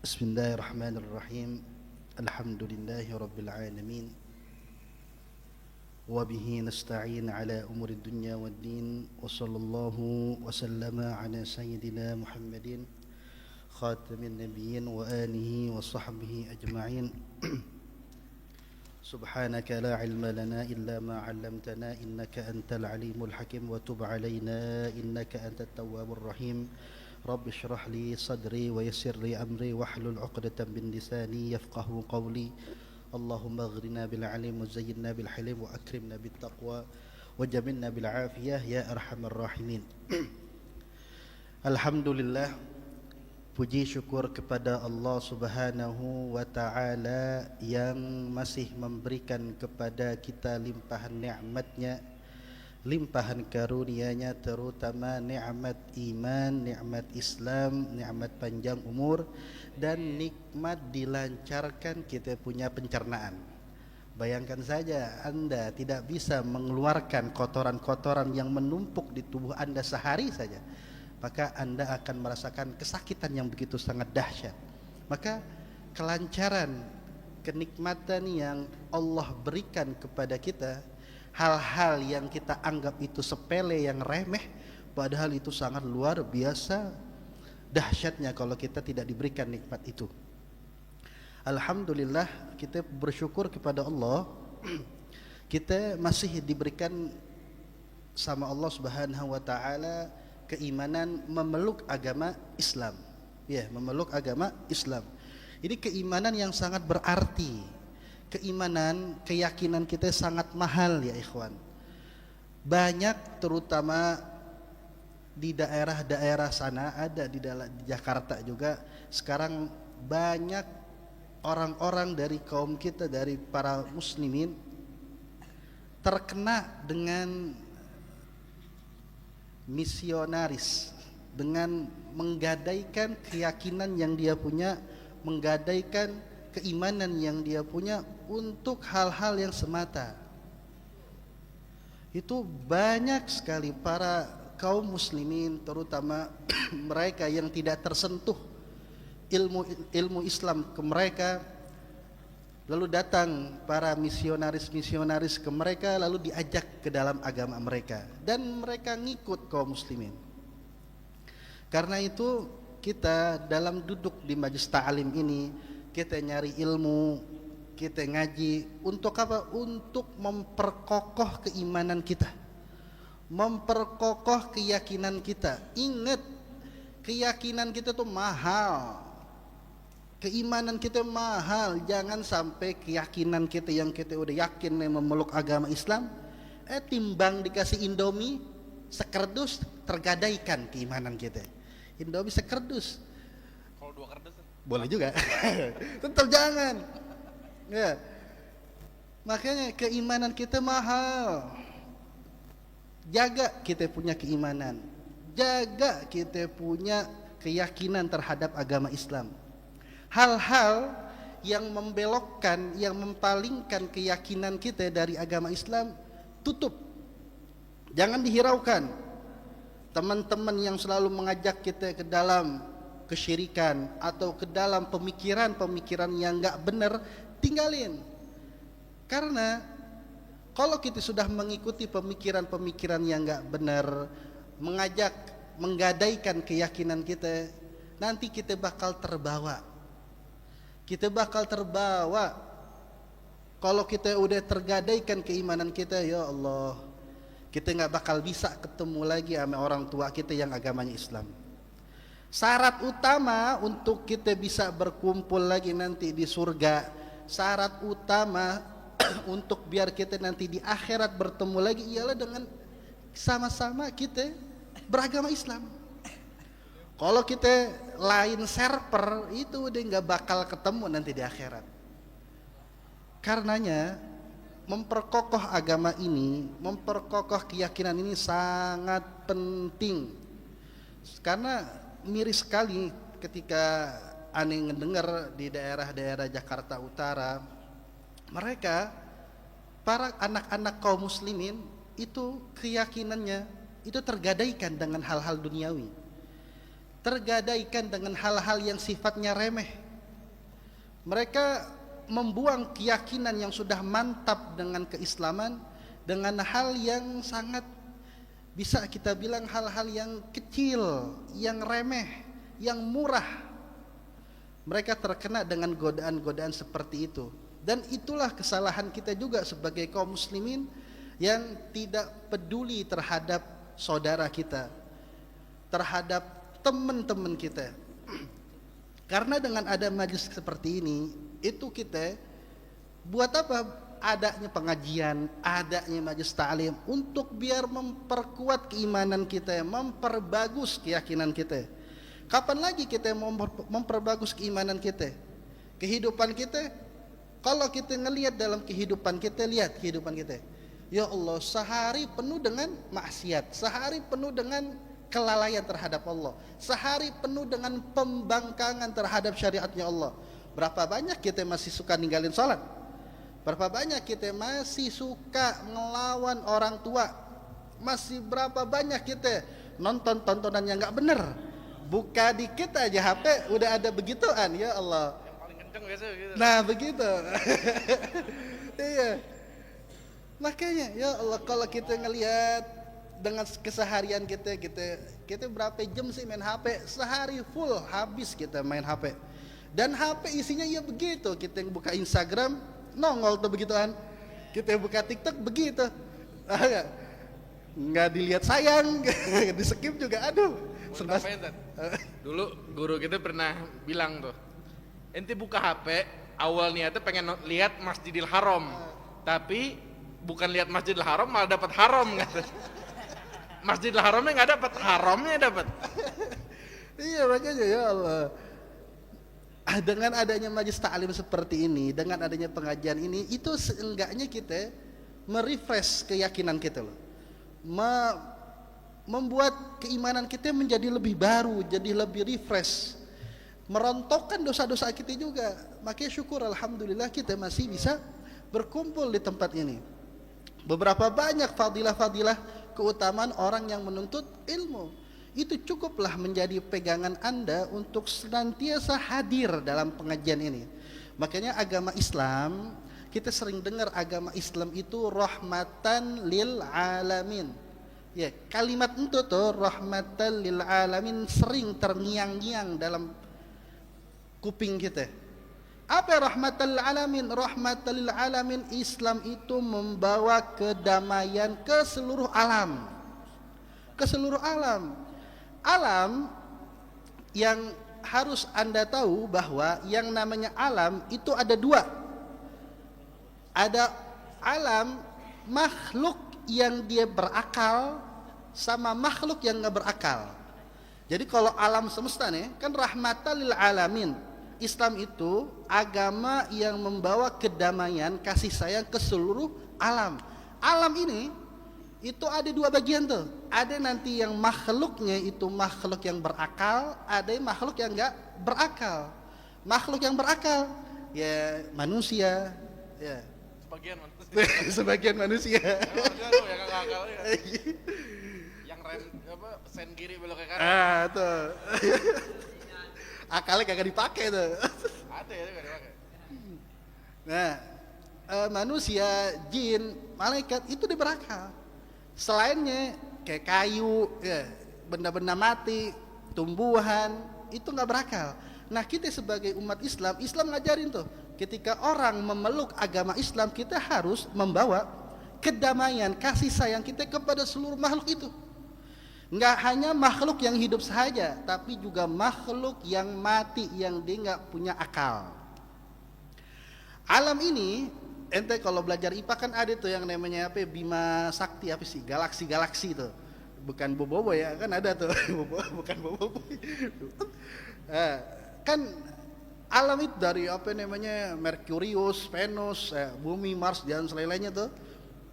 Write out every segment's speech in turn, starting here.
Bismillahirrahmanirrahim. Alhamdulillahi rabbil alamin. Wa bihi nasta'in ala umuri dunya waddin. Wa sallallahu wa sallama ala sayyidina Muhammadin khatamin nabiyyin wa alihi wa sahbihi ajma'in. Subhanaka la ilma lana illa ma 'allamtana innaka antal alimul hakim wa tub 'alaina innaka antat tawwabur rahim. Rabbi shrah li sadri wa yassir li amri wahlul 'uqdatam min lisani yafqahu qawli. Allahumma aghnina bil 'ilmi wa zayyinna bil hilmi wa akrimna bit taqwa wa jamilna bil 'afiyah ya arhamar rahimin. Alhamdulillah, puji syukur kepada Allah Subhanahu wa taala yang masih memberikan kepada kita limpahan nikmat-Nya, limpahan karunia-Nya, terutama nikmat iman, nikmat Islam, nikmat panjang umur, dan nikmat dilancarkan kita punya pencernaan. Bayangkan saja Anda tidak bisa mengeluarkan kotoran-kotoran yang menumpuk di tubuh Anda sehari saja, maka Anda akan merasakan kesakitan yang begitu sangat dahsyat. Maka kelancaran, kenikmatan yang Allah berikan kepada kita, hal-hal yang kita anggap itu sepele, yang remeh, padahal itu sangat luar biasa dahsyatnya kalau kita tidak diberikan nikmat itu. Alhamdulillah, kita bersyukur kepada Allah. Kita masih diberikan sama Allah Subhanahu wa taala keimanan memeluk agama Islam. Ya, memeluk agama Islam. Ini keimanan yang sangat berarti. Keimanan, keyakinan kita sangat mahal ya ikhwan. Banyak, terutama di daerah-daerah sana, ada di Jakarta juga, sekarang banyak orang-orang dari kaum kita, dari para muslimin, terkena dengan misionaris, dengan menggadaikan keyakinan yang dia punya, menggadaikan keimanan yang dia punya untuk hal-hal yang semata. Itu banyak sekali para kaum muslimin, terutama mereka yang tidak tersentuh ilmu Islam ke mereka, lalu datang para misionaris ke mereka, lalu diajak ke dalam agama mereka, dan mereka ngikut kaum muslimin. Karena itu kita dalam duduk di majelis ta'lim ini, kita nyari ilmu, kita ngaji untuk apa? Untuk memperkokoh keimanan kita, memperkokoh keyakinan kita. Ingat, keyakinan kita tuh mahal, keimanan kita mahal. Jangan sampai keyakinan kita yang kita udah yakin memeluk agama Islam, timbang dikasih Indomie sekerdus, tergadaikan keimanan kita. Indomie sekerdus, kalau 2 kardus boleh juga. Tetap jangan ya. Makanya keimanan kita mahal. Jaga kita punya keimanan, jaga kita punya keyakinan terhadap agama Islam. Hal-hal yang membelokkan, yang mempalingkan keyakinan kita dari agama Islam, tutup, jangan dihiraukan. Teman-teman yang selalu mengajak kita ke dalam kesyirikan atau ke dalam pemikiran-pemikiran yang enggak benar, tinggalin. Karena kalau kita sudah mengikuti pemikiran-pemikiran yang enggak benar, mengajak, menggadaikan keyakinan kita, nanti kita bakal terbawa. Kita bakal terbawa. Kalau kita udah tergadaikan keimanan kita, ya Allah, kita enggak bakal bisa ketemu lagi sama orang tua kita yang agamanya Islam. Syarat utama untuk kita bisa berkumpul lagi nanti di surga, syarat utama untuk biar kita nanti di akhirat bertemu lagi, ialah dengan sama-sama kita beragama Islam. Kalau kita lain server, itu udah nggak bakal ketemu nanti di akhirat. Karenanya memperkokoh agama ini, memperkokoh keyakinan ini sangat penting. Karena miris sekali ketika aneh ngedengar di daerah-daerah Jakarta Utara, mereka, para anak-anak kaum muslimin itu keyakinannya itu tergadaikan dengan hal-hal duniawi, tergadaikan dengan hal-hal yang sifatnya remeh. Mereka membuang keyakinan yang sudah mantap dengan keislaman dengan hal yang sangat, bisa kita bilang hal-hal yang kecil, yang remeh, yang murah. Mereka terkena dengan godaan-godaan seperti itu. Dan itulah kesalahan kita juga sebagai kaum muslimin yang tidak peduli terhadap saudara kita, terhadap teman-teman kita. Karena dengan ada majlis seperti ini, itu kita buat apa? Adanya pengajian, adanya majlis ta'lim untuk biar memperkuat keimanan kita, memperbagus keyakinan kita. Kapan lagi kita mau memperbagus keimanan kita? Kehidupan kita, kalau kita ngelihat dalam kehidupan kita, lihat kehidupan kita. Ya Allah, sehari penuh dengan maksiat, sehari penuh dengan kelalaian terhadap Allah, sehari penuh dengan pembangkangan terhadap syariatnya Allah. Berapa banyak kita masih suka ninggalin sholat? Berapa banyak kita masih suka ngelawan orang tua? Masih berapa banyak kita nonton tontonan yang gak bener? Buka dikit aja HP udah ada begituan, ya Allah. Yang paling kenceng biasa gitu. Nah begitu. Iya. Makanya ya Allah, kalau kita ngelihat dengan keseharian kita berapa jam sih main HP? Sehari full habis kita main HP. Dan HP isinya ya begitu. Kita buka Instagram nongol tuh begituan. Kita buka TikTok begitu. Nggak dilihat sayang, di skip juga, aduh. Dulu guru kita pernah bilang tuh, ente buka HP awal niatnya pengen lihat Masjidil Haram, tapi bukan lihat Masjidil Haram malah dapat haram kata. Masjidil Haramnya nggak dapat, haramnya dapat. Iya, makanya ya Allah, dengan adanya majlis ta'lim seperti ini, dengan adanya pengajian ini, itu seenggaknya kita merefresh keyakinan kita loh, membuat keimanan kita menjadi lebih baru, jadi lebih refresh, merontokkan dosa-dosa kita juga. Makanya syukur alhamdulillah kita masih bisa berkumpul di tempat ini. Beberapa banyak fadilah-fadilah keutamaan orang yang menuntut ilmu. Itu cukuplah menjadi pegangan Anda untuk senantiasa hadir dalam pengajian ini. Makanya agama Islam, kita sering dengar agama Islam itu rahmatan lil alamin. Ya, kalimat itu tuh rahmatan lil alamin sering terngiang-ngiang dalam kuping kita. Apa rahmatan lil alamin? Rahmatan lil alamin, Islam itu membawa kedamaian ke seluruh alam. Ke seluruh alam. Alam yang harus Anda tahu bahwa yang namanya alam itu ada dua. Ada alam makhluk yang dia berakal sama makhluk yang nggak berakal. Jadi kalau alam semesta nih kan rahmatan lil alamin. Islam itu agama yang membawa kedamaian, kasih sayang ke seluruh alam. Alam ini itu ada dua bagian tuh. Ada nanti yang makhluknya itu makhluk yang berakal, ada yang makhluk yang nggak berakal. Makhluk yang berakal ya manusia, ya Sebagian manusia. sebagian manusia. Yang akal ya. Yang sen kiri belok ke kanan. Tuh. Akalnya kagak dipakai tuh. Ada ya nggak dipakai. Nah, manusia, jin, malaikat itu dia berakal. Selainnya kayak kayu, ya, benda-benda mati, tumbuhan, itu nggak berakal. Nah, kita sebagai umat Islam, Islam ngajarin tuh, ketika orang memeluk agama Islam, kita harus membawa kedamaian, kasih sayang kita kepada seluruh makhluk itu. Nggak hanya makhluk yang hidup saja, tapi juga makhluk yang mati, yang dia nggak punya akal. Alam ini, ente kalau belajar IPA kan ada tuh yang namanya apa? Bima Sakti apa sih? Galaksi-galaksi tuh. Bukan bobo ya, kan ada tuh. Bukan bobo. Kan alam itu dari apa namanya? Merkurius, Venus, Bumi, Mars dan selain-lainnya tuh.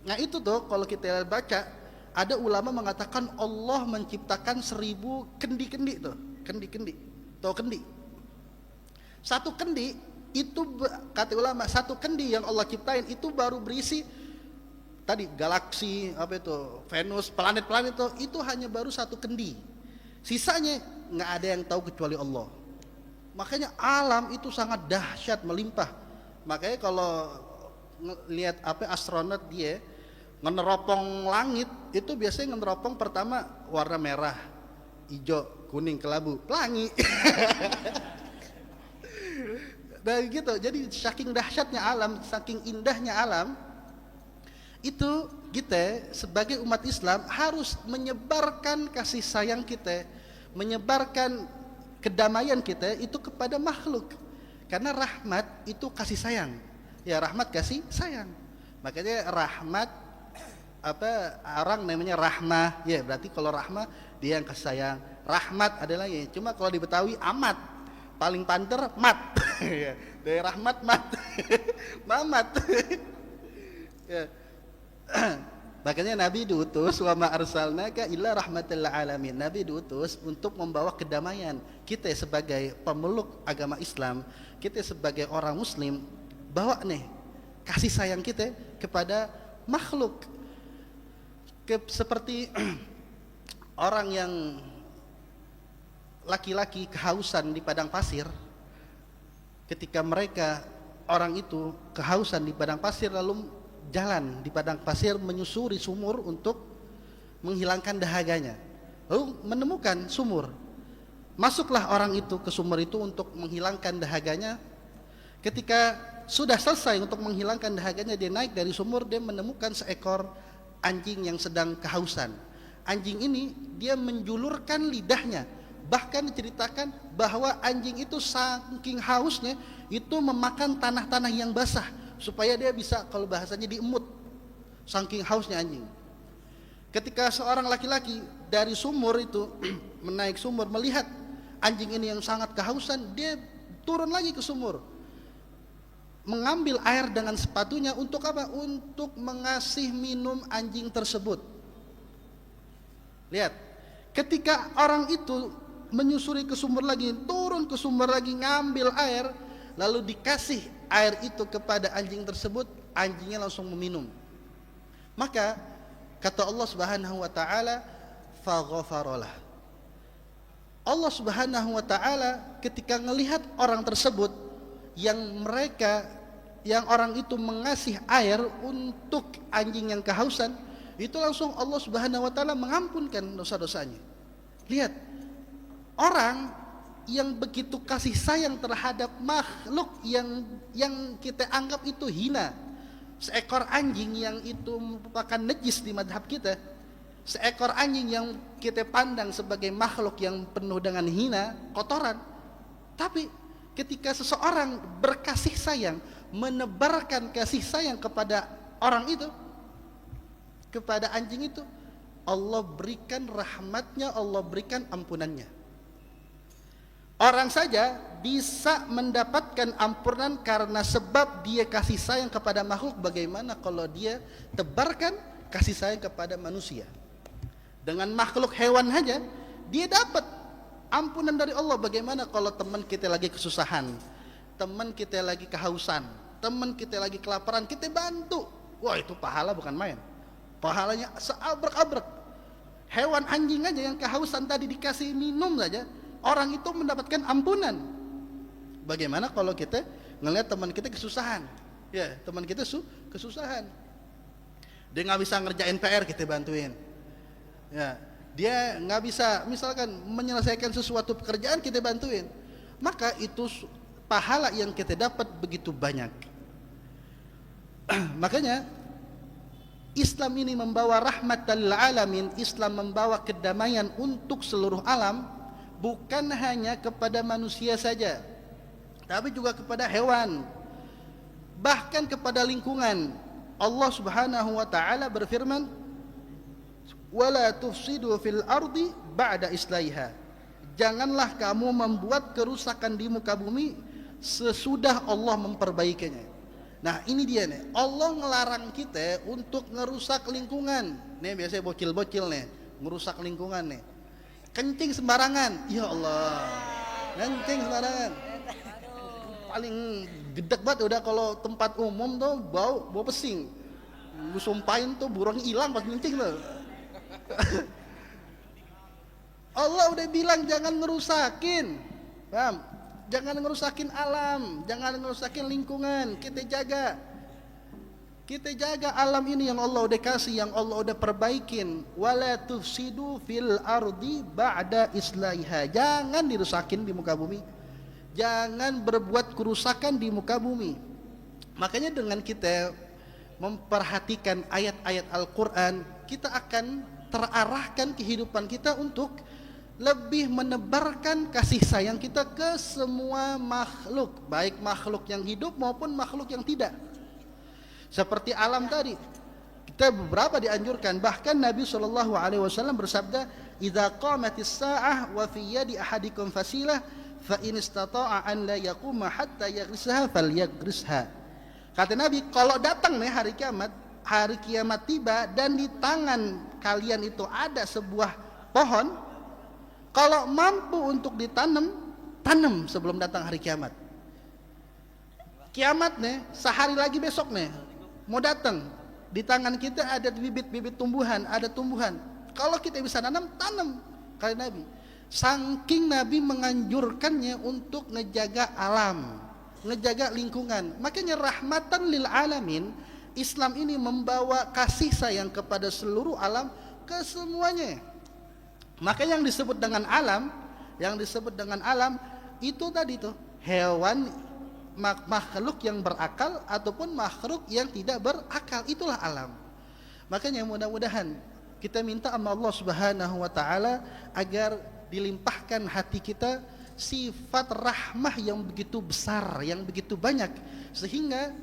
Nah itu tuh kalau kita baca, ada ulama mengatakan Allah menciptakan 1000 kendi-kendi tuh, kendi-kendi. Tahu kendi? Satu kendi itu kata ulama, satu kendi yang Allah ciptain itu baru berisi tadi galaksi apa itu, Venus, planet-planet itu hanya baru satu kendi. Sisanya nggak ada yang tahu kecuali Allah. Makanya alam itu sangat dahsyat, melimpah. Makanya kalau lihat astronot dia ngeneropong langit itu biasanya ngeneropong pertama warna merah, hijau, kuning, kelabu, pelangi. Dan gitu. Jadi saking dahsyatnya alam, saking indahnya alam, itu kita sebagai umat Islam harus menyebarkan kasih sayang kita, menyebarkan kedamaian kita itu kepada makhluk. Karena rahmat itu kasih sayang. Ya, rahmat kasih sayang. Makanya rahmat orang namanya rahmah. Ya, berarti kalau rahmah dia yang kasih sayang. Rahmat adalah ya. Cuma kalau di Betawi amat. Paling panter mat. Ya, dari rahmat mat. Mamat. Ya. Makanya Nabi diutus wa ma arsalnaka illa rahmatal alamin. Nabi diutus untuk membawa kedamaian. Kita sebagai pemeluk agama Islam, kita sebagai orang muslim, bawa nih kasih sayang kita kepada makhluk. Seperti orang yang laki-laki kehausan di padang pasir, ketika mereka orang itu kehausan di padang pasir lalu jalan di padang pasir menyusuri sumur untuk menghilangkan dahaganya, lalu menemukan sumur. Masuklah orang itu ke sumur itu untuk menghilangkan dahaganya. Ketika sudah selesai untuk menghilangkan dahaganya, dia naik dari sumur, dia menemukan seekor anjing yang sedang kehausan. Anjing ini dia menjulurkan lidahnya. Bahkan diceritakan bahwa anjing itu saking hausnya itu memakan tanah-tanah yang basah supaya dia bisa, kalau bahasanya, diemut. Saking hausnya anjing. Ketika seorang laki-laki dari sumur itu menaik sumur melihat anjing ini yang sangat kehausan, dia turun lagi ke sumur, mengambil air dengan sepatunya untuk apa? Untuk mengasih minum anjing tersebut. Lihat, ketika orang itu menyusuri ke sumur lagi, turun ke sumur lagi, ngambil air, lalu dikasih air itu kepada anjing tersebut, anjingnya langsung meminum. Maka kata Allah Subhanahu wa taala, faghfaralah. Allah Subhanahu wa taala ketika melihat orang tersebut yang orang itu mengasih air untuk anjing yang kehausan, itu langsung Allah Subhanahu wa taala mengampunkan dosa-dosanya. Lihat, orang yang begitu kasih sayang terhadap makhluk yang kita anggap itu hina. Seekor anjing yang itu merupakan najis di madhab kita, seekor anjing yang kita pandang sebagai makhluk yang penuh dengan hina, kotoran. Tapi ketika seseorang berkasih sayang, menebarkan kasih sayang kepada orang itu, kepada anjing itu, Allah berikan rahmatnya, Allah berikan ampunannya. Orang saja bisa mendapatkan ampunan karena sebab dia kasih sayang kepada makhluk. Bagaimana kalau dia tebarkan kasih sayang kepada manusia? Dengan makhluk hewan saja dia dapat ampunan dari Allah. Bagaimana kalau teman kita lagi kesusahan, teman kita lagi kehausan, teman kita lagi kelaparan, kita bantu. Wah, itu pahala bukan main. Pahalanya seabrek-abrek. Hewan anjing aja yang kehausan tadi dikasih minum saja, orang itu mendapatkan ampunan. Bagaimana kalau kita ngelihat teman kita kesusahan? Ya, teman kita kesusahan. Dia nggak bisa ngerjain PR, kita bantuin. Ya, dia nggak bisa misalkan menyelesaikan sesuatu pekerjaan, kita bantuin. Maka itu pahala yang kita dapat begitu banyak. Makanya Islam ini membawa rahmatan lil alamin. Islam membawa kedamaian untuk seluruh alam, bukan hanya kepada manusia saja, tapi juga kepada hewan, bahkan kepada lingkungan. Allah Subhanahu wa taala berfirman, wala tufsidu fil ardi ba'da islaiha. Janganlah kamu membuat kerusakan di muka bumi sesudah Allah memperbaikinya. Nah, ini dia nih, Allah ngelarang kita untuk ngerusak lingkungan. Nih biasanya bocil-bocil nih ngerusak lingkungan nih, kencing sembarangan. Ya Allah, kencing sembarangan. Paling gedek banget udah kalau tempat umum tuh bau pesing. Lu sumpahin tuh burungnya hilang pas kencing tuh. Allah udah bilang jangan ngerusakin. Paham? Jangan ngerusakin alam, jangan ngerusakin lingkungan. Kita jaga alam ini yang Allah udah kasih, yang Allah udah perbaikin. Wala tufsidu fil ardi ba'da islahiha. Jangan dirusakin di muka bumi. Jangan berbuat kerusakan di muka bumi. Makanya dengan kita memperhatikan ayat-ayat Al-Quran, kita akan terarahkan kehidupan kita untuk lebih menebarkan kasih sayang kita ke semua makhluk, baik makhluk yang hidup maupun makhluk yang tidak. Seperti alam tadi, kita beberapa dianjurkan, bahkan Nabi SAW bersabda, "Idza qamatis sa'ah wa fi yadi ahadikum fasilah, fa in istata'a an la yaquma hatta yaghrisaha falyagrisha." Kata Nabi, kalau datang nih hari kiamat tiba dan di tangan kalian itu ada sebuah pohon, kalau mampu untuk ditanam, tanam sebelum datang hari kiamat. Kiamat nih, sehari lagi besok nih, mau datang. Di tangan kita ada bibit-bibit tumbuhan, ada tumbuhan. Kalau kita bisa tanam, kata Nabi. Saking Nabi menganjurkannya untuk ngejaga alam, ngejaga lingkungan. Makanya rahmatan lil alamin, Islam ini membawa kasih sayang kepada seluruh alam, ke semuanya. Maka yang disebut dengan alam itu tadi tuh hewan, makhluk yang berakal ataupun makhluk yang tidak berakal, itulah alam. Makanya mudah-mudahan kita minta sama Allah Subhanahu wa taala agar dilimpahkan hati kita sifat rahmah yang begitu besar, yang begitu banyak, sehingga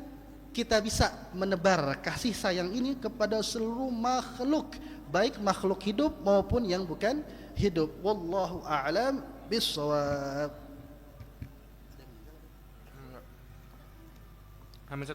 kita bisa menebar kasih sayang ini kepada seluruh makhluk, baik makhluk hidup maupun yang bukan hidup. Wallahu a'lam bissawab. Amin.